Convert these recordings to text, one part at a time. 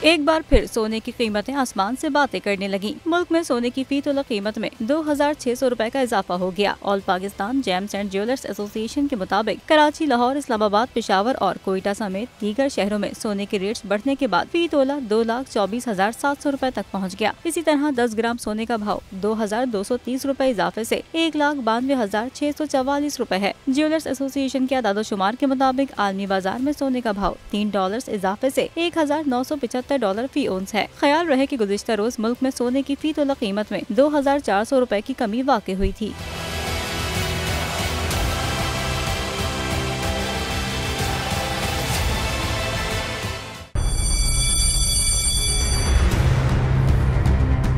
एक बार फिर सोने की कीमतें आसमान से बातें करने लगी। मुल्क में सोने की फी तोला कीमत में 2600 रुपए का इजाफा हो गया। All Pakistan James and jewellers association के मुताबिक कराची, लाहौर, इस्लामाबाद, पेशावर और कोयटा समेत दीगर शहरों में सोने के रेट्स बढ़ने के बाद फी तोला 2,24,700 रुपए तक पहुँच गया। इसी तरह 10 ग्राम सोने का भाव 2,230 रुपए इजाफे से 1,92,644 रुपए है। ज्वेलर्स एसोसिएशन के आदादोशुमार के मुताबिक आलमी बाजार में सोने का भाव $3 इजाफे से $1,975 फी ओंस है। ख्याल रहे कि गुज़िश्ता रोज मुल्क में सोने की फी तोला कीमत में 2,400 रुपए की कमी वाक़ई हुई थी।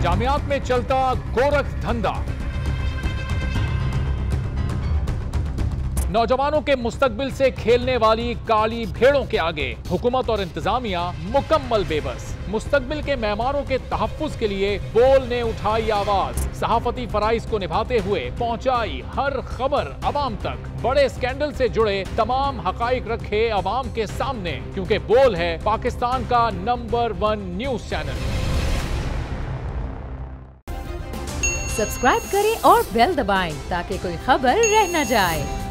जामियात में चलता गोरख धंधा, नौजवानों के मुस्तकबिल से खेलने वाली काली भेड़ों के आगे हुकूमत और इंतजामिया मुकम्मल बेबस। मुस्तकबिल के मेहमानों के तहफ्फुज के लिए बोल ने उठाई आवाज, सहाफती फराइज को निभाते हुए पहुंचाई हर खबर अवाम तक। बड़े स्कैंडल से जुड़े तमाम हकाइक रखे अवाम के सामने, क्योंकि बोल है पाकिस्तान का नंबर 1 न्यूज चैनल। सब्सक्राइब करें और बेल दबाएं ताकि कोई खबर रह न जाए।